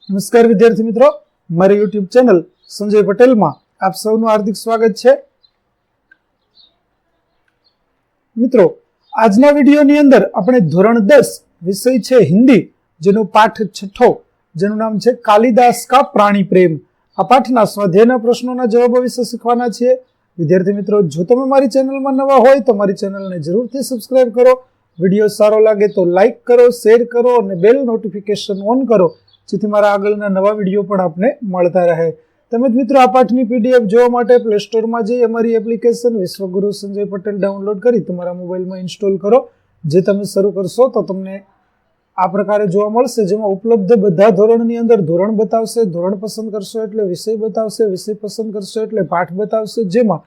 નમસ્કાર વિદ્યાર્થી મિત્રો, મારી યુટ્યુબ ચેનલ સંજય પટેલમાં આપ સૌનું હાર્દિક સ્વાગત છે। મિત્રો, આજના વિડીયોની અંદર આપણે ધોરણ 10 વિષય છે હિન્દી, જેનો પાઠ 6 જેનું નામ છે કાલિદાસ કા પ્રાણી પ્રેમ। આ પાઠના સ્વાધ્યાયના પ્રશ્નોના જવાબો વિશે શીખવાના છીએ। વિદ્યાર્થી મિત્રો, જો તમે મારી ચેનલમાં નવા હોય તો મારી ચેનલને જરૂરથી સબસ્ક્રાઇબ કરો। વિડીયો સારો લાગે તો લાઇક કરો, શેર કરો અને બેલ નોટિફિકેશન ઓન કરો, જેથી મારા આગળના નવા વિડીયો પણ આપને મળતા રહે। તેમજ મિત્રો, આ પાઠની પીડીએફ જોવા માટે પ્લે સ્ટોરમાં જઈ અમારી એપ્લિકેશન વિશ્વગુરુ સંજય પટેલ ડાઉનલોડ કરી તમારા મોબાઈલમાં ઇન્સ્ટોલ કરો। જે તમે શરૂ કરશો તો તમને આ પ્રકારે જોવા મળશે, જેમાં ઉપલબ્ધ બધા ધોરણની અંદર ધોરણ બતાવશે, ધોરણ પસંદ કરશો એટલે વિષય બતાવશે, વિષય પસંદ કરશો એટલે પાઠ બતાવશે, જેમાં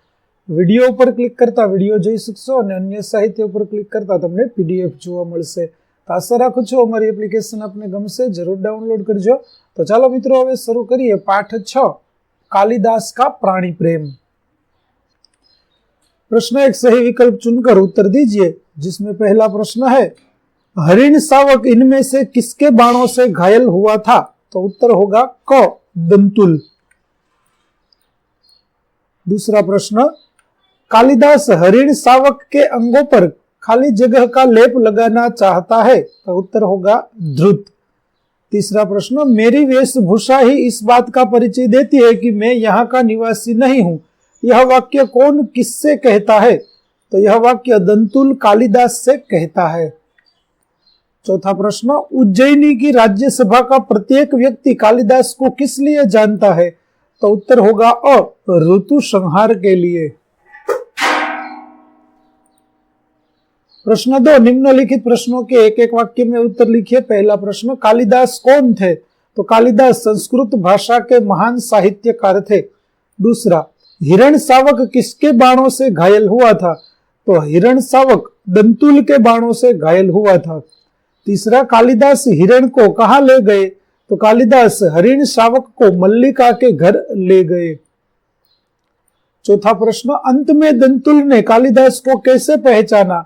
વિડીયો ઉપર ક્લિક કરતા વિડીયો જોઈ શકશો અને અન્ય સાહિત્ય ઉપર ક્લિક કરતા તમને પીડીએફ જોવા મળશે। તો આશા રાખું છું અમારી એપ્લિકેશન આપને ગમશે, જરૂર ડાઉનલોડ કરજો। તો ચાલો મિત્રો, હવે શરૂ કરીએ પાઠ 6 कालिदास का प्राणी प्रेम। प्रश्न एक सही विकल्प चुनकर उत्तर दीजिए, जिसमें पहला प्रश्न है हरिण शावक इनमें से किसके बाणों से घायल हुआ था? तो उत्तर होगा क दंतुल। दूसरा प्रश्न, कालिदास हरिण शावक के अंगों पर खाली जगह का लेप लगाना चाहता है, तो उत्तर होगा ध्रुत। तीसरा प्रश्न, मेरी वेशभूषा ही इस बात का परिचय देती है कि मैं यहाँ का निवासी नहीं हूं, यह वाक्य कौन किससे कहता है? तो यह वाक्य दंतुल कालिदास से कहता है। चौथा प्रश्न, उज्जैनी की राज्यसभा का प्रत्येक व्यक्ति कालिदास को किस लिए जानता है? तो उत्तर होगा अ ऋतु संहार के लिए। प्रश्न 2, निम्नलिखित प्रश्नों के एक एक वाक्य में उत्तर लिखिए। पहला प्रश्न, कालिदास कौन थे? तो कालिदास संस्कृत भाषा के महान साहित्यकार थे। दूसरा, हिरण शावक किसके बाणों से घायल हुआ था? तो हिरण शावक दंतुल के बाणों से घायल हुआ था। तीसरा, कालिदास हिरण को कहाँ ले गए? तो कालिदास हरिण शावक को मल्लिका के घर ले गए। चौथा प्रश्न, अंत में दंतुल ने कालिदास को कैसे पहचाना?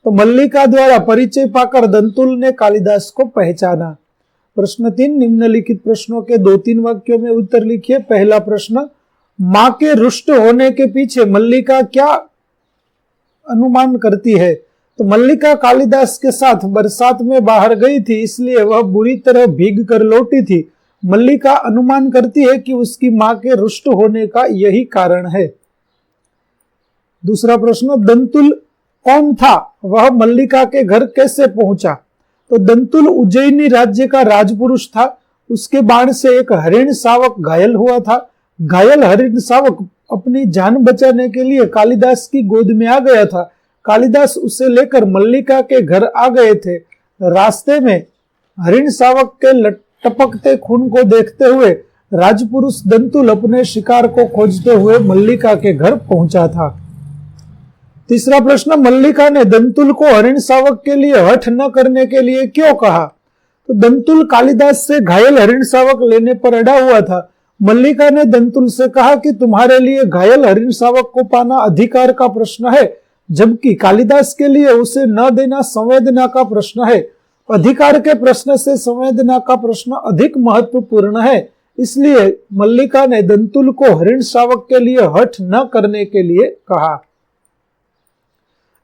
तो मल्लिका द्वारा परिचय पाकर दंतुल ने कालिदास को पहचाना। प्रश्न 3, निम्नलिखित प्रश्नों के 2-3 वाक्यों में उत्तर लिखिए। पहला प्रश्न, मां के रुष्ट होने के पीछे मल्लिका क्या अनुमान करती है? तो मल्लिका कालिदास के साथ बरसात में बाहर गई थी, इसलिए वह बुरी तरह भीग कर लौटी थी। मल्लिका अनुमान करती है कि उसकी मां के रुष्ट होने का यही कारण है। दूसरा प्रश्न, दंतुल कौन था? वह मल्लिका के घर कैसे पहुंचा? तो दंतुल उज्जैनी राज्य का राजपुरुष था। उसके बाण से एक हरिण शावक घायल हुआ था। घायल हरिण शावक अपनी जान बचाने के लिए कालिदास की गोद में आ गया था। कालिदास उसे लेकर मल्लिका के घर आ गए थे। रास्ते में हरिण शावक के टपकते खून को देखते हुए राजपुरुष दंतुल अपने शिकार को खोजते हुए मल्लिका के घर पहुंचा था। तीसरा प्रश्न, मल्लिका ने दंतुल को हरिण शावक के लिए हठ न करने के लिए क्यों कहा? तो दंतुल कालिदास से घायल हरिण शावक लेने पर अड़ा हुआ था। मल्लिका ने दंतुल से कहा कि तुम्हारे लिए घायल हरिण शावक को पाना अधिकार का प्रश्न है, जबकि कालिदास के लिए उसे न देना संवेदना का प्रश्न है। अधिकार के प्रश्न से संवेदना का प्रश्न अधिक महत्वपूर्ण है, इसलिए मल्लिका ने दंतुल को हरिण शावक के लिए हठ न करने के लिए कहा।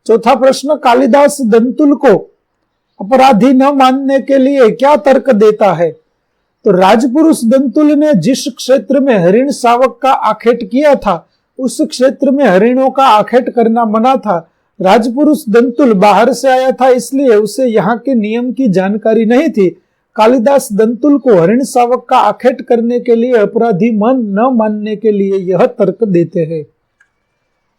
चौथा प्रश्न, कालिदास दंतुल को अपराधी न मानने के लिए क्या तर्क देता है? तो राजपुरुष दंतुल ने जिस क्षेत्र में हरिण शावक का आखेट किया था, उस क्षेत्र में हरिणों का आखेट करना मना था। राजपुरुष दंतुल बाहर से आया था, इसलिए उसे यहाँ के नियम की जानकारी नहीं थी। कालिदास दंतुल को हरिण शावक का आखेट करने के लिए अपराधी न मानने के लिए यह तर्क देते हैं।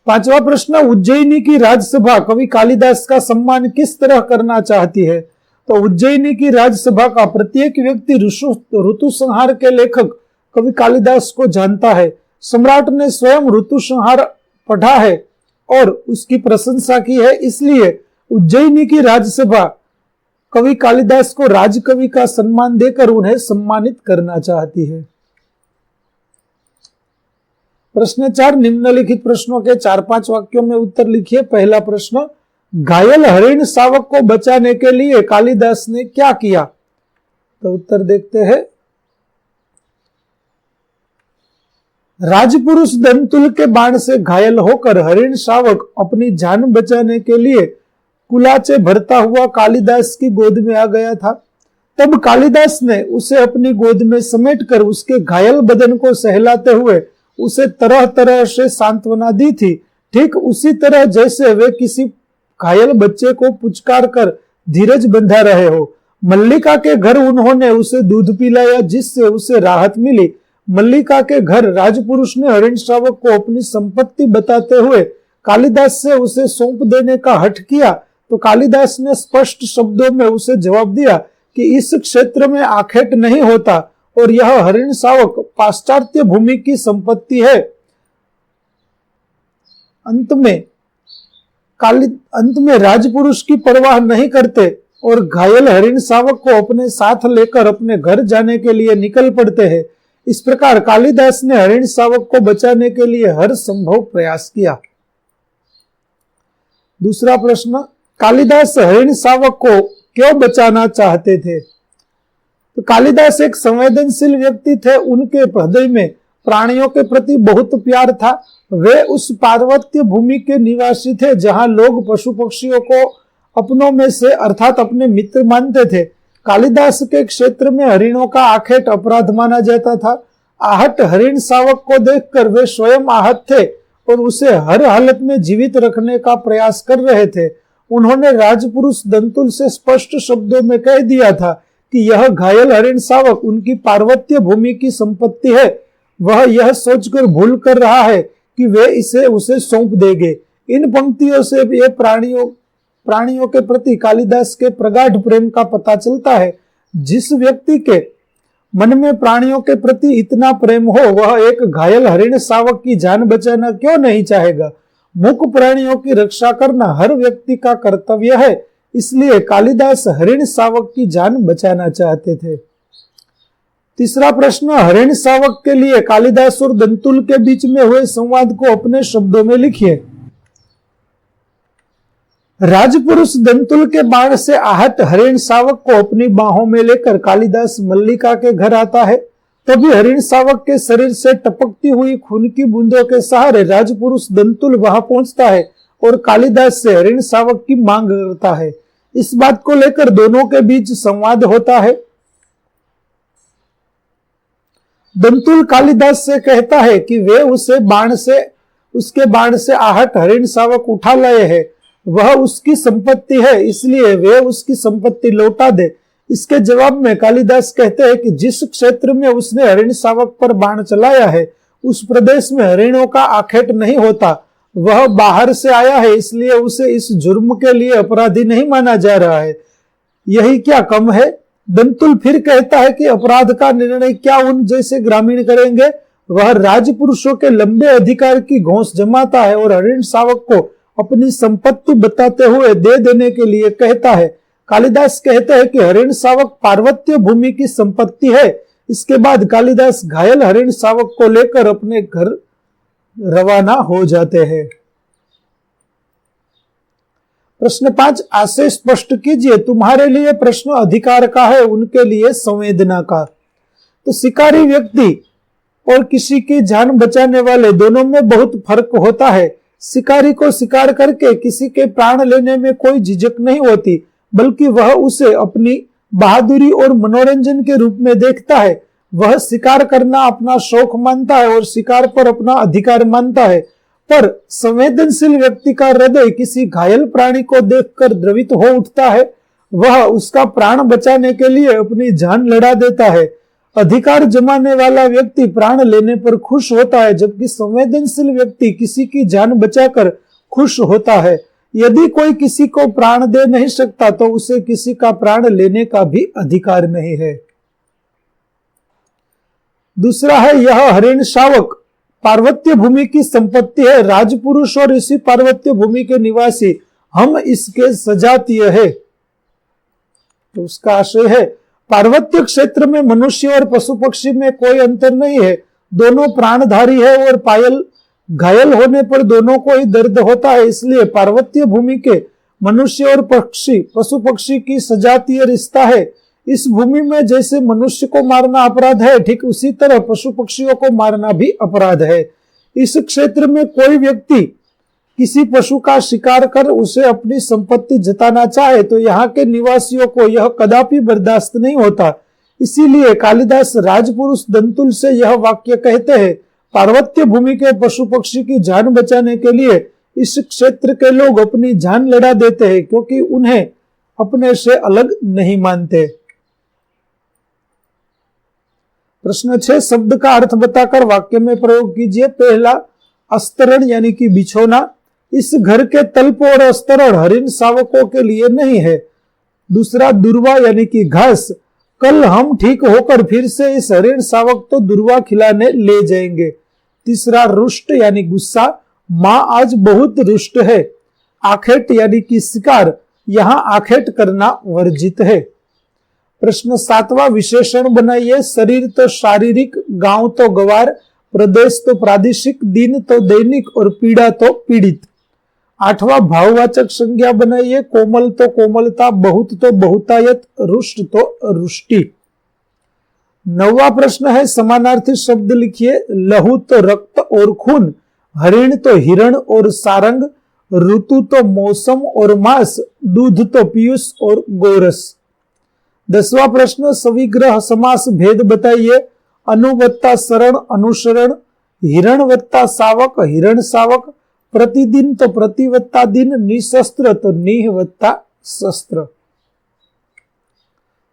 पांचवा प्रश्न, उज्जैनी की राजसभा कवि कालिदास का सम्मान किस तरह करना चाहती है? तो उज्जैनी की राजसभा का प्रत्येक व्यक्ति ऋतु संहार के लेखक कवि कालिदास को जानता है। सम्राट ने स्वयं ऋतु संहार पढ़ा है और उसकी प्रशंसा की है, इसलिए उज्जैनी की राजसभा कवि कालिदास को राजकवि का सम्मान देकर उन्हें सम्मानित करना चाहती है। प्रश्न 4, निम्नलिखित प्रश्नों के 4-5 वाक्यों में उत्तर लिखिए। पहला प्रश्न, घायल हरिण शावक को बचाने के लिए कालिदास ने क्या किया? तो उत्तर देखते हैं। राजपुरुष दंतुल के बाण से घायल होकर हरिण शावक अपनी जान बचाने के लिए कुलाचे भरता हुआ कालिदास की गोद में आ गया था। तब कालिदास ने उसे अपनी गोद में समेटकर उसके घायल बदन को सहलाते हुए उसे तरह तरह से सांत्वना दी थी, ठीक उसी तरह जैसे वे किसी घायल बच्चे को पुचकार कर धीरज बंधा रहे हो। मल्लिका के घर उन्होंने उसे दूध पिलाया, जिससे उसे राहत मिली। मल्लिका के घर राजपुरुष ने हरिण शावक को अपनी संपत्ति बताते हुए कालिदास से उसे सौंप देने का हठ किया, तो कालिदास ने स्पष्ट शब्दों में उसे जवाब दिया कि इस क्षेत्र में आखेट नहीं होता और यह हरिण शावक पाश्चात्य भूमि की संपत्ति है। अंत में राजपुरुष की परवाह नहीं करते और घायल हरिण शावक को अपने साथ लेकर अपने घर जाने के लिए निकल पड़ते हैं। इस प्रकार कालिदास ने हरिण शावक को बचाने के लिए हर संभव प्रयास किया। दूसरा प्रश्न, कालिदास हरिण शावक को क्यों बचाना चाहते थे? तो कालिदास एक संवेदनशील व्यक्ति थे। उनके हृदय में प्राणियों के प्रति बहुत प्यार था। वे उस पार्वत्य भूमि के निवासी थे जहां लोग पशु पक्षियों को अपनों में से अर्थात अपने मित्र मानते थे। कालिदास के क्षेत्र में हरिणों का आखेट अपराध माना जाता था। आहट हरिण शावक को देखकर वे स्वयं आहत थे और उसे हर हालत में जीवित रखने का प्रयास कर रहे थे। उन्होंने राजपुरुष दंतुल से स्पष्ट शब्दों में कह दिया था कि यह घायल हरिण शावक उनकी पार्वत्य भूमि की संपत्ति है। वह यह सोचकर भूल कर रहा है कि वे इसे उसे सौंप देंगे। इन पंक्तियों से ये प्राणियों के प्रति कालिदास के प्रगाढ़ प्रेम का पता चलता है। जिस व्यक्ति के मन में प्राणियों के प्रति इतना प्रेम हो, वह एक घायल हरिण शावक की जान बचाना क्यों नहीं चाहेगा? मूक प्राणियों की रक्षा करना हर व्यक्ति का कर्तव्य है, इसलिए कालिदास हरिण शावक की जान बचाना चाहते थे। तीसरा प्रश्न, हरिण शावक के लिए कालिदास और दंतुल के बीच में हुए संवाद को अपने शब्दों में लिखिए। राजपुरुष दंतुल के बाण से आहत हरिण शावक को अपनी बाहों में लेकर कालिदास मल्लिका के घर आता है। तभी हरिण शावक के शरीर से टपकती हुई खून की बूंदों के सहारे राजपुरुष दंतुल वहां पहुंचता है और कालिदास से हरिण शावक की मांग करता है। इस बात को लेकर दोनों के बीच संवाद होता है। दंतुल कालिदास से कहता है कि वे उसके बाण से आहट हरिण शावक उठा लाए हैं। वह उसकी संपत्ति है, इसलिए वे उसकी संपत्ति लौटा दे। इसके जवाब में कालिदास कहते हैं कि जिस क्षेत्र में उसने हरिण शावक पर बाण चलाया है उस प्रदेश में हरिणों का आखेट नहीं होता। वह बाहर से आया है, इसलिए उसे इस जुर्म के लिए अपराधी नहीं माना जा रहा है। यही क्या कम है? दंतुल फिर कहता है कि अपराध का निर्णय क्या उन जैसे ग्रामीण करेंगे? वह राजपुरुषों के लंबे अधिकार की घोंस जमाता है और हरिण शावक को अपनी संपत्ति बताते हुए दे देने के लिए कहता है। कालिदास कहते हैं कि हरिण शावक पार्वत्य भूमि की संपत्ति है। इसके बाद कालिदास घायल हरिण शावक को लेकर अपने घर रवाना हो जाते हैं। प्रश्न 5, आशय स्पष्ट कीजिए। तुम्हारे लिए प्रश्न अधिकार का है, उनके लिए संवेदना का। तो शिकारी व्यक्ति और किसी की जान बचाने वाले दोनों में बहुत फर्क होता है। शिकारी को शिकार करके किसी के प्राण लेने में कोई झिझक नहीं होती, बल्कि वह उसे अपनी बहादुरी और मनोरंजन के रूप में देखता है। वह शिकार करना अपना शौक मानता है और शिकार पर अपना अधिकार मानता है। पर संवेदनशील व्यक्ति का हृदय किसी घायल प्राणी को देखकर द्रवित हो उठता है। वह उसका प्राण बचाने के लिए अपनी जान लड़ा देता है। अधिकार जमाने वाला व्यक्ति प्राण लेने पर खुश होता है, जबकि संवेदनशील व्यक्ति किसी की जान बचाकर खुश होता है। यदि कोई किसी को प्राण दे नहीं सकता तो उसे किसी का प्राण लेने का भी अधिकार नहीं है। दूसरा है, यह हरिण शावक पार्वत्य भूमि की संपत्ति है। राजपुरुष और इसी पार्वत्य भूमि के निवासी हम इसके सजातीय है। तो उसका आशय है, पार्वत्य क्षेत्र में मनुष्य और पशु पक्षी में कोई अंतर नहीं है। दोनों प्राणधारी है और घायल होने पर दोनों को ही दर्द होता है। इसलिए पार्वत्य भूमि के मनुष्य और पशु पक्षी की सजातीय रिश्ता है। इस भूमि में जैसे मनुष्य को मारना अपराध है, ठीक उसी तरह पशु पक्षियों को मारना भी अपराध है। इस क्षेत्र में कोई व्यक्ति किसी पशु का शिकार कर उसे अपनी संपत्ति जताना चाहे तो यहाँ के निवासियों को यह कदापि बर्दाश्त नहीं होता। इसीलिए कालिदास राजपुरुष दंतुल से यह वाक्य कहते हैं, पार्वत्य भूमि के पशु पक्षी की जान बचाने के लिए इस क्षेत्र के लोग अपनी जान लड़ा देते हैं, क्योंकि उन्हें अपने से अलग नहीं मानते। प्रश्न 6, शब्द का अर्थ बताकर वाक्य में प्रयोग कीजिए। पहला, अस्तरण यानी कि बिछोना। इस घर के तल्प और अस्तरण हरिण शावकों के लिए नहीं है। दूसरा, दुर्वा यानी कि घास। कल हम ठीक होकर फिर से इस हरिण शावक तो दुर्वा खिलाने ले जाएंगे। तीसरा, रुष्ट यानी गुस्सा। माँ आज बहुत रुष्ट है। आखेट यानी कि शिकार। यहाँ आखेट करना वर्जित है। प्रश्न 7वां, विशेषण बनाइए। शरीर तो शारीरिक, गांव तो गवार, प्रदेश तो प्रादेशिक, दिन तो दैनिक और पीड़ा तो पीड़ित। 8वां, भाववाचक संज्ञा बनाइए। कोमल तो कोमलता, बहुत तो बहुतायत, रुष्ट तो रुष्टि। 9वां प्रश्न है, समानार्थी शब्द लिखिए। लहू तो रक्त और खून, हरिण तो हिरण और सारंग, ऋतु तो मौसम और मास, दूध तो पीयूष और गोरस। 10वां प्रश्न, सविग्रह समास भेद बताइए। अनुवत्ता शरण, अनुसरण, हिरण वत्ता शावक, हिरण शावक, प्रतिदिन तो प्रतिवत्ता दिन, निशस्त्र तो निह वत्ता शस्त्र।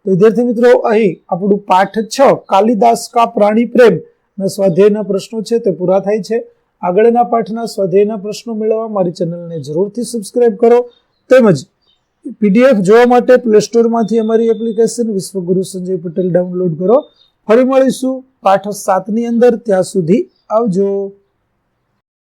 तो विद्यार्थी मित्रों, અહીં આપણું પાઠ 6 કાલિદાસ કા પ્રાણી પ્રેમ ના સ્વાધ્યાયના પ્રશ્નો છે તે પૂરા થાય છે। આગળના પાઠના સ્વાધ્યાયના પ્રશ્નો મેળવવા મારી ચેનલને જરૂરથી સબસ્ક્રાઇબ કરો, તેમજ પીડીએફ જોવા માટે પ્લે સ્ટોરમાંથી અમારી એપ્લિકેશન વિશ્વગુરુ સંજય પટેલ ડાઉનલોડ કરો। ફરી મળીશું પાઠ 7 ની અંદર, ત્યાં સુધી આવજો।